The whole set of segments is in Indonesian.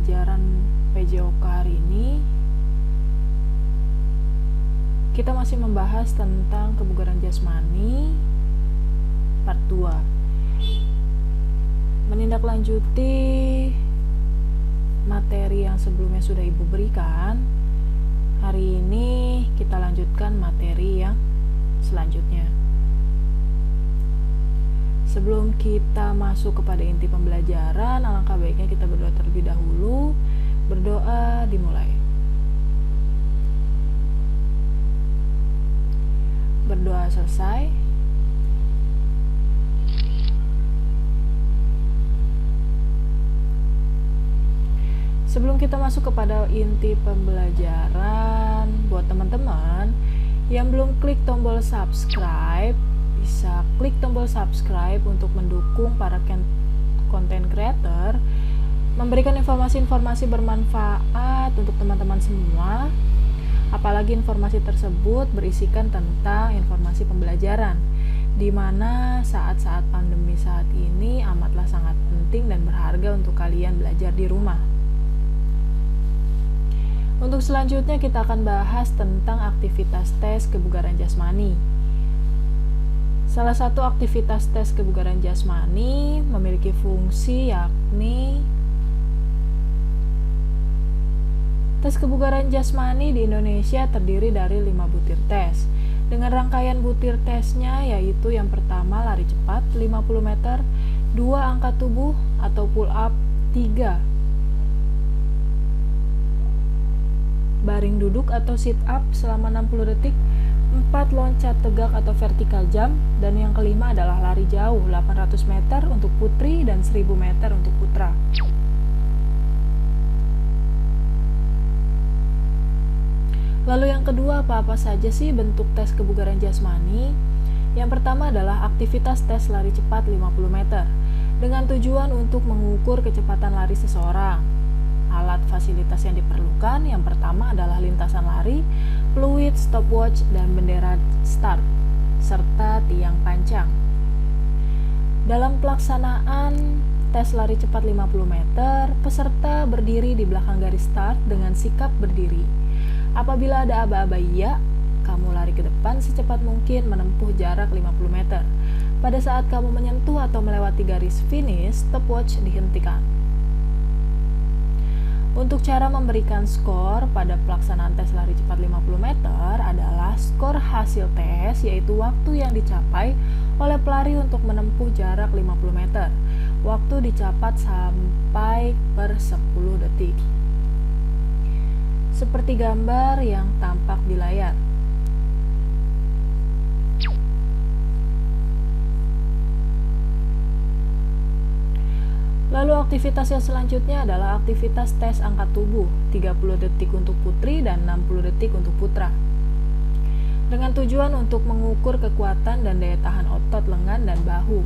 pembelajaran PJOK hari ini kita masih membahas tentang kebugaran jasmani part 2. Menindaklanjuti materi yang sebelumnya sudah Ibu berikan, hari ini kita lanjutkan materi yang selanjutnya. Sebelum kita masuk kepada inti pembelajaran, alangkah baiknya kita berdoa terlebih dahulu. Berdoa dimulai. Berdoa selesai. Sebelum kita masuk kepada inti pembelajaran, buat teman-teman yang belum klik tombol subscribe, bisa klik tombol subscribe untuk mendukung para content creator, memberikan informasi-informasi bermanfaat untuk teman-teman semua. Apalagi informasi tersebut berisikan tentang informasi pembelajaran, di mana saat-saat pandemi saat ini amatlah sangat penting dan berharga untuk kalian belajar di rumah. Untuk selanjutnya kita akan bahas tentang aktivitas tes kebugaran jasmani. Salah satu aktivitas tes kebugaran jasmani memiliki fungsi yakni tes kebugaran jasmani di Indonesia terdiri dari 5 butir tes. Dengan rangkaian butir tesnya yaitu yang pertama lari cepat 50 meter, 2 angkat tubuh atau pull up, 3 baring duduk atau sit up selama 60 detik, 4 loncat tegak atau vertical jump, dan yang kelima adalah lari jauh 800 meter untuk putri dan 1000 meter untuk putra. Lalu yang kedua, apa-apa saja sih bentuk tes kebugaran jasmani? Yang pertama adalah aktivitas tes lari cepat 50 meter dengan tujuan untuk mengukur kecepatan lari seseorang. Alat fasilitas yang diperlukan yang pertama adalah lintasan lari, fluid, stopwatch, dan bendera start, serta tiang pancang. Dalam pelaksanaan tes lari cepat 50 meter, peserta berdiri di belakang garis start dengan sikap berdiri. Apabila ada aba-aba iya, kamu lari ke depan secepat mungkin menempuh jarak 50 meter. Pada saat kamu menyentuh atau melewati garis finish, stopwatch dihentikan. Untuk cara memberikan skor pada pelaksanaan tes lari cepat 50 meter adalah skor hasil tes, yaitu waktu yang dicapai oleh pelari untuk menempuh jarak 50 meter. Waktu dicatat sampai per 10 detik. Seperti gambar yang tampak di layar. Lalu aktivitas yang selanjutnya adalah aktivitas tes angkat tubuh, 30 detik untuk putri dan 60 detik untuk putra. Dengan tujuan untuk mengukur kekuatan dan daya tahan otot lengan dan bahu.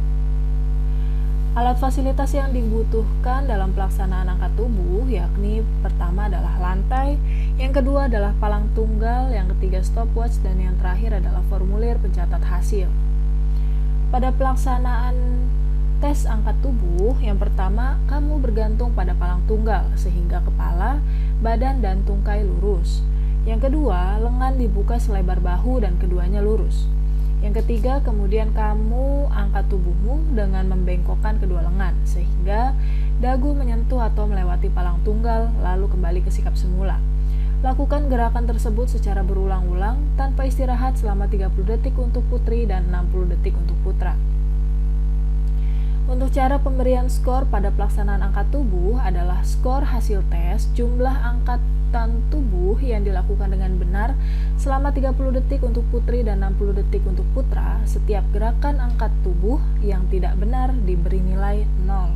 Alat fasilitas yang dibutuhkan dalam pelaksanaan angkat tubuh yakni pertama adalah lantai, yang kedua adalah palang tunggal, yang ketiga stopwatch, dan yang terakhir adalah formulir pencatat hasil. Pada pelaksanaan tes angkat tubuh, yang pertama kamu bergantung pada palang tunggal sehingga kepala, badan, dan tungkai lurus. Yang kedua, lengan dibuka selebar bahu dan keduanya lurus. Yang ketiga, kemudian kamu angkat tubuhmu dengan membengkokkan kedua lengan sehingga dagu menyentuh atau melewati palang tunggal, lalu kembali ke sikap semula. Lakukan gerakan tersebut secara berulang-ulang tanpa istirahat selama 30 detik untuk putri dan 60 detik untuk putra. Untuk cara pemberian skor pada pelaksanaan angkat tubuh adalah skor hasil tes jumlah angkatan tubuh yang dilakukan dengan benar selama 30 detik untuk putri dan 60 detik untuk putra. Setiap gerakan angkat tubuh yang tidak benar diberi nilai 0.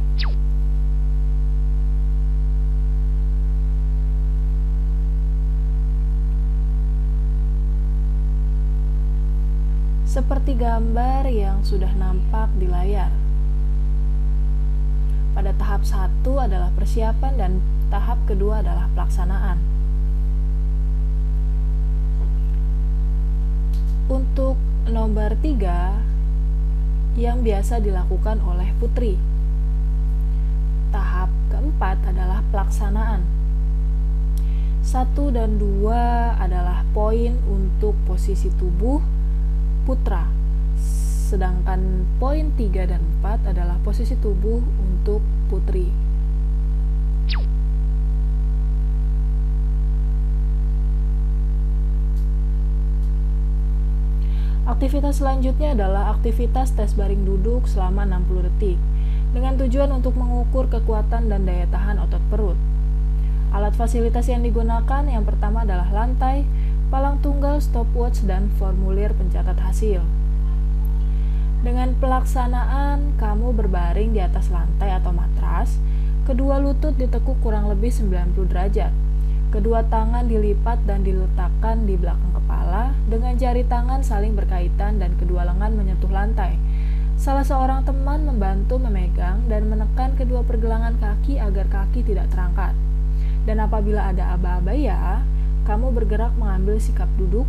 Seperti gambar yang sudah nampak di layar. Pada tahap 1 adalah persiapan dan tahap kedua adalah pelaksanaan. Untuk nomor 3 yang biasa dilakukan oleh putri. Tahap keempat 4 adalah pelaksanaan. 1 dan 2 adalah poin untuk posisi tubuh putra, sedangkan poin 3 dan 4 adalah posisi tubuh untuk putri. Aktivitas selanjutnya adalah aktivitas tes baring duduk selama 60 detik dengan tujuan untuk mengukur kekuatan dan daya tahan otot perut. Alat fasilitas yang digunakan yang pertama adalah lantai, palang tunggal, stopwatch, dan formulir pencatat hasil. Dengan pelaksanaan, kamu berbaring di atas lantai atau matras, kedua lutut ditekuk kurang lebih 90 derajat. Kedua tangan dilipat dan diletakkan di belakang kepala dengan jari tangan saling berkaitan dan kedua lengan menyentuh lantai. Salah seorang teman membantu memegang dan menekan kedua pergelangan kaki agar kaki tidak terangkat. Dan apabila ada aba-aba ya, kamu bergerak mengambil sikap duduk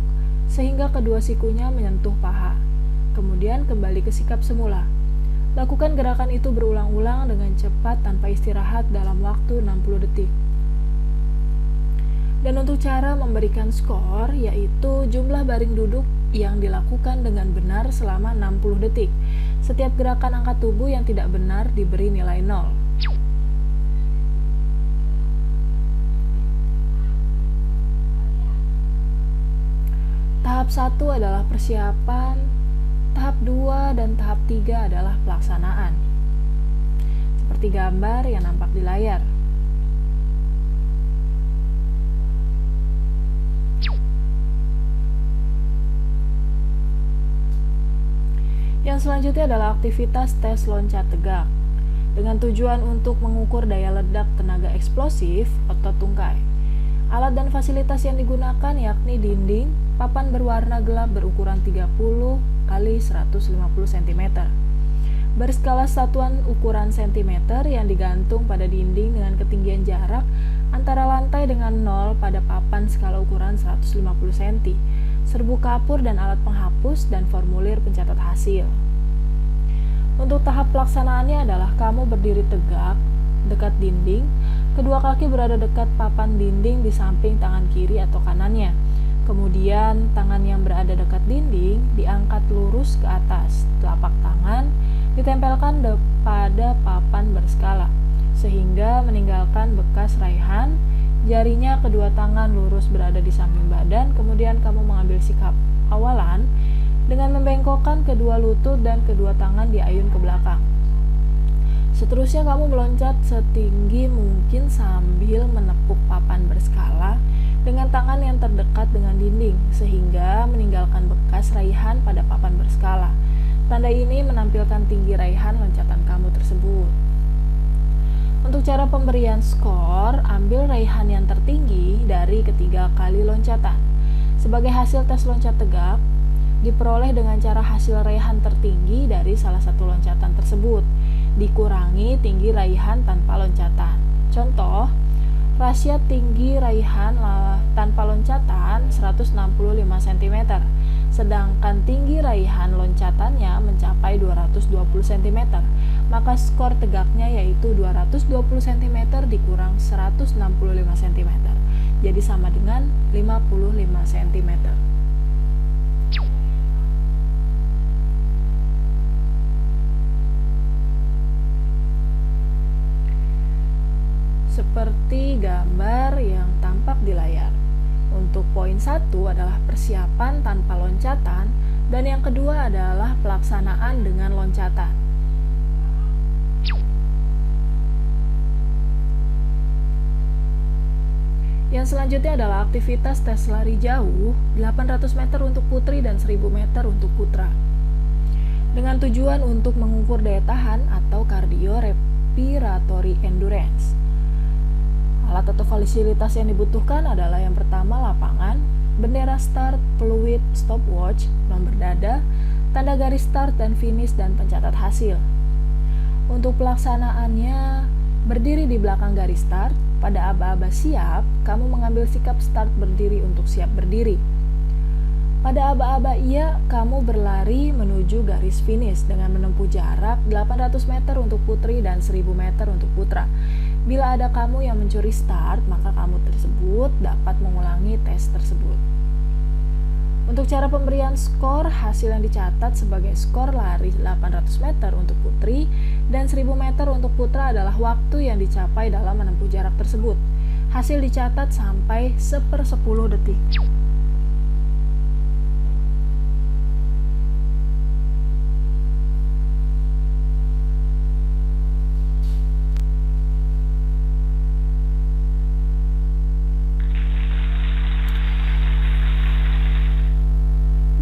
sehingga kedua sikunya menyentuh paha. Kemudian kembali ke sikap semula. Lakukan gerakan itu berulang-ulang dengan cepat tanpa istirahat dalam waktu 60 detik. Dan untuk cara memberikan skor, yaitu jumlah baring duduk yang dilakukan dengan benar selama 60 detik. Setiap gerakan angkat tubuh yang tidak benar diberi nilai 0. Tahap 1 adalah persiapan, tahap 2 dan tahap 3 adalah pelaksanaan. Seperti gambar yang nampak di layar. Yang selanjutnya adalah aktivitas tes loncat tegak dengan tujuan untuk mengukur daya ledak tenaga eksplosif otot tungkai. Alat dan fasilitas yang digunakan yakni dinding, papan berwarna gelap berukuran 30 x 150 cm. Berskala satuan ukuran cm yang digantung pada dinding dengan ketinggian jarak antara lantai dengan 0 pada papan skala ukuran 150 cm. Serbuk kapur dan alat penghapus dan formulir pencatat hasil. Untuk tahap pelaksanaannya adalah kamu berdiri tegak dekat dinding, kedua kaki berada dekat papan dinding di samping tangan kiri atau kanannya. Kemudian tangan yang berada dekat dinding diangkat lurus ke atas, telapak tangan ditempelkan pada papan berskala sehingga meninggalkan bekas raihan. Jarinya kedua tangan lurus berada di samping badan, kemudian kamu mengambil sikap awalan dengan membengkokkan kedua lutut dan kedua tangan diayun ke belakang. Seterusnya kamu meloncat setinggi mungkin sambil menepuk papan berskala dengan tangan yang terdekat dengan dinding, sehingga meninggalkan bekas raihan pada papan berskala. Tanda ini menampilkan tinggi raihan loncatan kamu tersebut. Untuk cara pemberian skor, ambil raihan yang tertinggi dari ketiga kali loncatan. Sebagai hasil tes loncat tegak, diperoleh dengan cara hasil raihan tertinggi dari salah satu loncatan tersebut, dikurangi tinggi raihan tanpa loncatan. Contoh, rasio tinggi raihan tanpa loncatan 165 cm, sedangkan tinggi raihan loncatannya mencapai 220 cm. Maka skor tegaknya yaitu 220 cm dikurang 165 cm, jadi sama dengan 55 cm. Seperti gambar yang tampak di layar. Untuk poin 1 adalah persiapan tanpa loncatan dan yang kedua adalah pelaksanaan dengan loncatan. Yang selanjutnya adalah aktivitas tes lari jauh 800 meter untuk putri dan 1000 meter untuk putra. Dengan tujuan untuk mengukur daya tahan atau cardiorespiratory endurance. Alat atau fasilitas yang dibutuhkan adalah yang pertama lapangan, bendera start, peluit, stopwatch, nomor dada, tanda garis start dan finish dan pencatat hasil. Untuk pelaksanaannya, berdiri di belakang garis start. Pada aba-aba siap, kamu mengambil sikap start berdiri untuk siap berdiri. Pada aba-aba iya, kamu berlari menuju garis finish dengan menempuh jarak 800 meter untuk putri dan 1000 meter untuk putra. Bila ada kamu yang mencuri start, maka kamu tersebut dapat mengulangi tes tersebut. Untuk cara pemberian skor, hasil yang dicatat sebagai skor lari 800 meter untuk putri dan 1000 meter untuk putra adalah waktu yang dicapai dalam menempuh jarak tersebut. Hasil dicatat sampai 1/10 detik.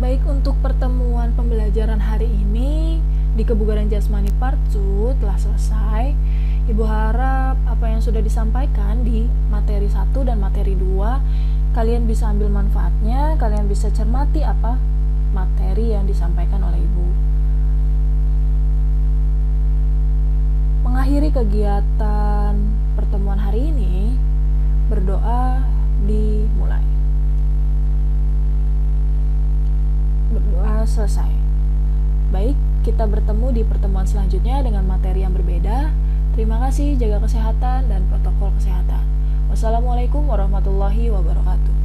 Baik, untuk pertemuan pembelajaran hari ini di kebugaran jasmani part 2 telah selesai. Ibu harap apa yang sudah disampaikan di materi 1 dan materi 2 kalian bisa ambil manfaatnya, kalian bisa cermati apa materi yang disampaikan oleh Ibu. Mengakhiri kegiatan pertemuan hari ini, berdoa dimulai. Berdoa selesai. Baik, kita bertemu di pertemuan selanjutnya dengan materi yang berbeda. Terima kasih, jaga kesehatan dan protokol kesehatan. Wassalamualaikum warahmatullahi wabarakatuh.